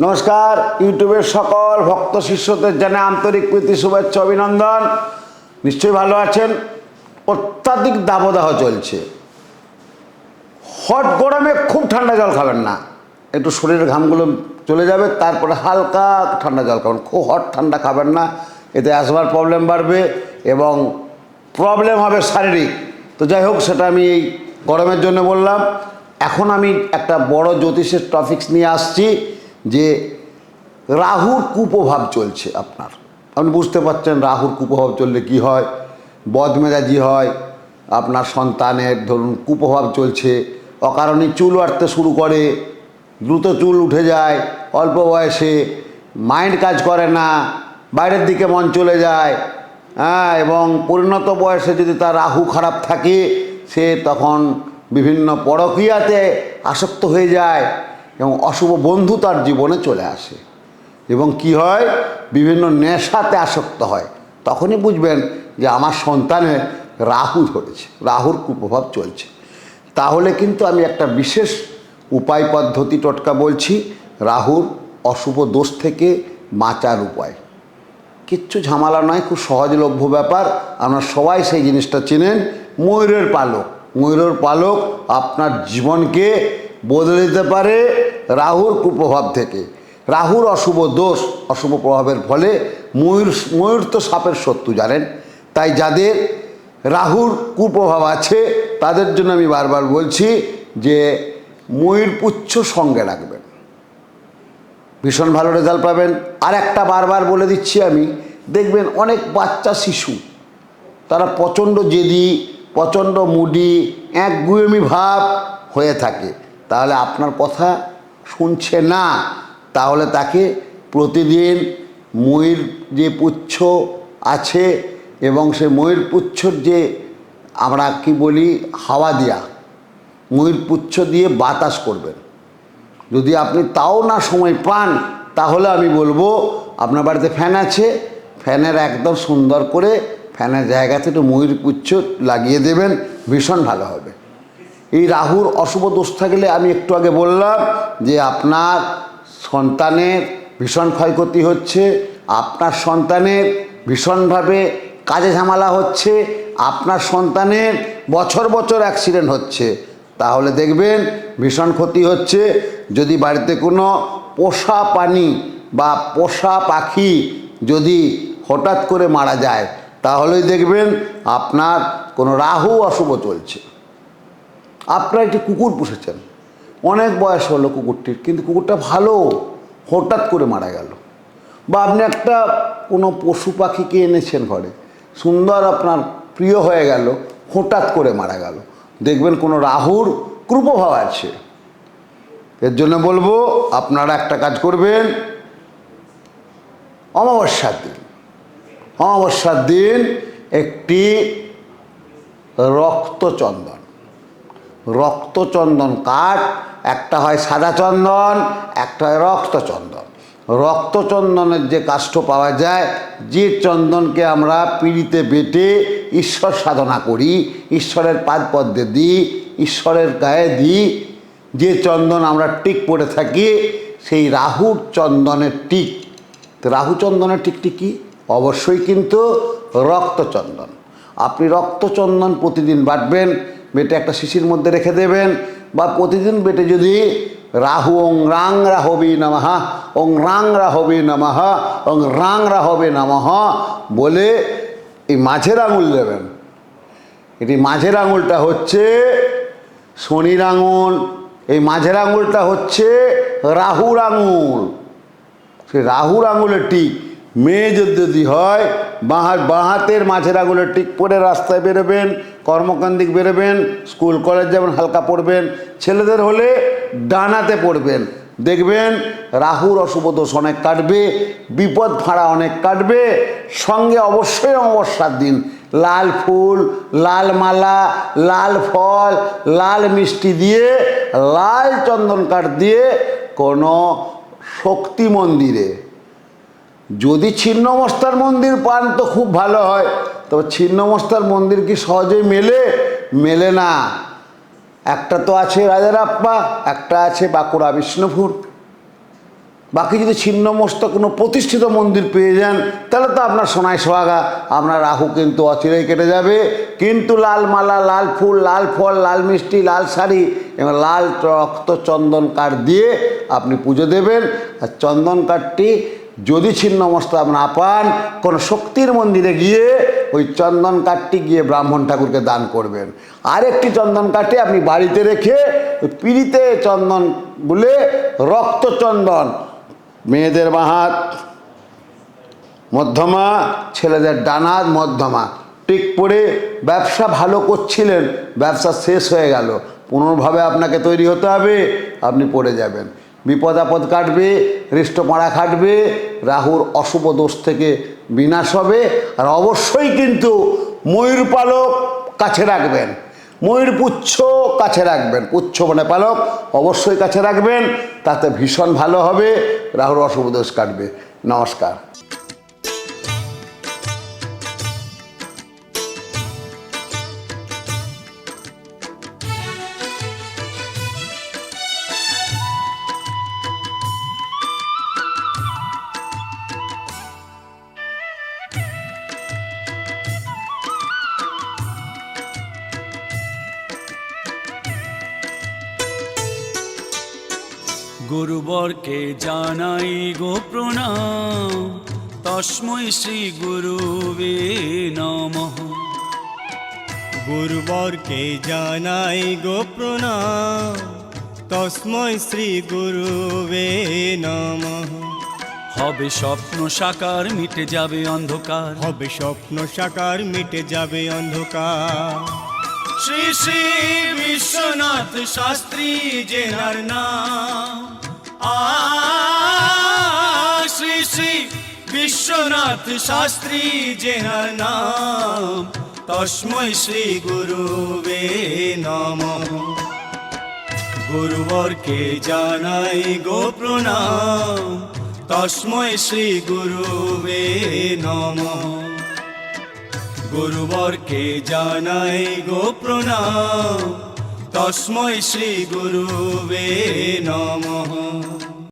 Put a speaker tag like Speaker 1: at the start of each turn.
Speaker 1: নমস্কার, ইউটিউবের সকল ভক্ত শিষ্যদের জানাই আন্তরিক প্রীতি, শুভেচ্ছা, অভিনন্দন। নিশ্চয়ই ভালো আছেন। অত্যাধিক দাবদাহ চলছে। হট গরমে খুব ঠান্ডা জল খাবেন না, একটু শরীরের ঘামগুলো চলে যাবে, তারপরে হালকা ঠান্ডা জল খাবেন। খুব হট ঠান্ডা খাবেন না, এতে অ্যাজমার প্রবলেম বাড়বে এবং প্রবলেম হবে শারীরিক। তো যাই হোক, সেটা আমি এই গরমের জন্য বললাম। এখন আমি একটা বড় জ্যোতিষের টপিকস নিয়ে আসছি যে রাহুর কুপ্রভাব চলছে আপনার। আপনি বুঝতে পারছেন রাহুর কুপ্রভাব চললে কি হয়। বদমেজাজি হয়, আপনার সন্তানের ধরুন কুপ্রভাব চলছে, অকারণে চুল আঁটতে শুরু করে, দ্রুত চুল উঠে যায়, অল্প বয়সে মাইন্ড কাজ করে না, বাইরের দিকে মন চলে যায়। এবং পরিণত বয়সে যদি তার রাহু খারাপ থাকে, সে তখন বিভিন্ন পরকীয়াতে আসক্ত হয়ে যায় এবং অশুভ বন্ধু তার জীবনে চলে আসে এবং কি হয়, বিভিন্ন নেশাতে আসক্ত হয়। তখনই বুঝবেন যে আমার সন্তানের রাহু ধরেছে, রাহুর কুপ্রভাব চলছে। তাহলে কিন্তু আমি একটা বিশেষ উপায় পদ্ধতি টোটকা বলছি, রাহুর অশুভ দোষ থেকে বাঁচার উপায়। কিচ্ছু ঝামেলা নয়, খুব সহজলভ্য ব্যাপার। আপনারা সবাই সেই জিনিসটা চেনেন, ময়ূরের পালক। ময়ূরের পালক আপনার জীবনকে বদলে দিতে পারে রাহুর কুপ্রভাব থেকে। রাহুর অশুভ দোষ, অশুভ প্রভাবের ফলে ময়ূর তো সাপের শত্রু জানেন। তাই যাদের রাহুর কুপ্রভাব আছে তাদের জন্য আমি বারবার বলছি যে ময়ূর পুচ্ছ সঙ্গে রাখবেন, ভীষণ ভালো রেজাল্ট পাবেন। আর একটা বারবার বলে দিচ্ছি আমি, দেখবেন অনেক বাচ্চা শিশু তারা প্রচণ্ড জেদি, প্রচণ্ড মুডি, একগুঁয়েমি ভাব হয়ে থাকে। তাহলে আপনার কথা শুনছে না, তাহলে তাকে প্রতিদিন ময়ূর যে পুচ্ছ আছে এবং সে ময়ূর পুচ্ছর যে আমরা কি বলি হাওয়া দেওয়া, ময়ূর পুচ্ছ দিয়ে বাতাস করবেন। যদি আপনি তাও না সময় পান, তাহলে আমি বলবো আপনার বাড়িতে ফ্যান আছে, ফ্যানের একদম সুন্দর করে ফ্যানের জায়গাতে একটু ময়ূর পুচ্ছ লাগিয়ে দেবেন, ভীষণ ভালো হবে। এই রাহুর অশুভ দোষ থাকলে আমি একটু আগে বললাম যে আপনার সন্তানের ভীষণ ক্ষয়ক্ষতি হচ্ছে, আপনার সন্তানের ভীষণভাবে কাজে ঝামেলা হচ্ছে, আপনার সন্তানের বছর বছর অ্যাক্সিডেন্ট হচ্ছে, তাহলে দেখবেন ভীষণ ক্ষতি হচ্ছে। যদি বাড়িতে কোনো পোষা প্রাণী বা পোষা পাখি যদি হঠাৎ করে মারা যায়, তাহলেই দেখবেন আপনার কোনো রাহু অশুভ চলছে। আপনারা একটি কুকুর পুষেছেন, অনেক বয়স হলো কুকুরটির, কিন্তু কুকুরটা ভালো, হঠাৎ করে মারা গেল। বা আপনি একটা কোনো পশু পাখিকে এনেছেন ঘরে, সুন্দর আপনার প্রিয় হয়ে গেল, হঠাৎ করে মারা গেল, দেখবেন কোনো রাহুর কুপ্রভাব আছে। এর জন্য বলবো আপনারা একটা কাজ করবেন, অমাবস্যার দিন একটি রক্তচন্দন কাঠ, একটা হয় সাদা চন্দন, একটা হয় রক্তচন্দন। রক্তচন্দনের যে কাষ্ঠ পাওয়া যায়, যে চন্দনকে আমরা পিঁড়িতে বেটে ঈশ্বর সাধনা করি, ঈশ্বরের পাদপদ্মে দিই, ঈশ্বরের গায়ে দিই, যে চন্দন আমরা টিক পরে থাকি, সেই রাহুর চন্দনের টিক। তো রাহু চন্দনের টিকটি কি? অবশ্যই কিন্তু রক্তচন্দন। আপনি রক্তচন্দন প্রতিদিন বাটবেন, বেটে একটা শিশির মধ্যে রেখে দেবেন, বা প্রতিদিন বেটে যদি রাহু ওং রাং রাহবে নমঃ, ওং রাং রাহবে নমঃ, ওং রাং রাহবে নমঃ বলে এই মাঝের আঙুল দেবেন। এটি মাঝের আঙুলটা হচ্ছে শনির আঙুল, এই মাঝের আঙুলটা হচ্ছে রাহুর আঙুল। সে রাহুর আঙুলের টিক মেয়ে যদি হয়, বাঁ হাতের মাঝের আঙুলের টিক পরে রাস্তায় বেরোবেন, কর্মকাণ্ডিক বেরোবেন, স্কুল কলেজ যাবেন হালকা পড়বেন, ছেলেদের হলে ডানাতে পড়বেন, দেখবেন রাহুর অশুভ দোষ অনেক কাটবে, বিপদ ভাড়া অনেক কাটবে। সঙ্গে অবশ্যই অমাবস্যার দিন লাল ফুল, লাল মালা, লাল ফল, লাল মিষ্টি দিয়ে, লাল চন্দন কাঠ দিয়ে কোনো শক্তি মন্দিরে, যদি ছিন্নমস্তার মন্দির পান তো খুব ভালো হয়, তবে ছিন্নমস্তার মন্দির কি সহজেই মেলে না। একটা তো আছে রাজারাপ্পা, একটা আছে বাঁকুড়া বিষ্ণুপুর। বাকি যদি ছিন্নমস্ত কোনো প্রতিষ্ঠিত মন্দির পেয়ে যান তাহলে তো আপনার সোনায় সোহাগা, আপনার রাহু কিন্তু অচিরেই কেটে যাবে। কিন্তু লাল মালা, লাল ফুল, লাল ফল, লাল মিষ্টি, লাল শাড়ি এবং লাল রক্ত চন্দন কাঠ দিয়ে আপনি পুজো দেবেন। আর চন্দন কাঠটি যদি ছিন্নমস্ত না পান, কোনো শক্তির মন্দিরে গিয়ে ওই চন্দন কাঠটি গিয়ে ব্রাহ্মণ ঠাকুরকে দান করবেন। আরেকটি চন্দন কাঠে আপনি বাড়িতে রেখে ওই পিড়িতে চন্দন বলে রক্ত চন্দন, মেয়েদের বাঁ হাত মধ্যমা, ছেলেদের ডান হাত মধ্যমা টিক পড়ে ব্যবসা ভালো করছিলেন, ব্যবসা শেষ হয়ে গেল, পুনর্ভাবে আপনাকে তৈরি হতে হবে, আপনি পড়ে যাবেন। বিপদ আপদ কাটবে, হৃষ্টপাড়া খাটবে, রাহুর অশুভ দোষ থেকে বিনাশ হবে। আর অবশ্যই কিন্তু ময়ূর পালক কাছে রাখবেন, ময়ূর পুচ্ছ কাছে রাখবেন, পুচ্ছ মানে পালক অবশ্যই কাছে রাখবেন, তাতে ভীষণ ভালো হবে, রাহুর অশুভ দোষ কাটবে। নমস্কার।
Speaker 2: গুরুবরকে জানাই গো প্রণাম, তস্मै শ্রী গুরুবে নমঃ।
Speaker 3: গুরুবরকে জানাই গো প্রণাম, তস্मै শ্রী গুরুবে নমঃ।
Speaker 2: হবে স্বপ্ন সাকার, মিটে যাবে অন্ধকার,
Speaker 3: হবে স্বপ্ন সাকার, মিটে যাবে অন্ধকার।
Speaker 2: শ্রী শ্রী বিশ্বনাথ শাস্ত্রী জেনার নাম, শ্রী শ্রী বিশ্বনাথ শাস্ত্রী জেনার নাম, তস্मै শ্রী গুরুবে নমঃ। গুরুবরকে জানাই গো প্রণাম, তস্मै শ্রী গুরুবে নমঃ। গুরুবরকে জানাই গো প্রণাম, তস্मै শ্রী গুরুবে নমঃ।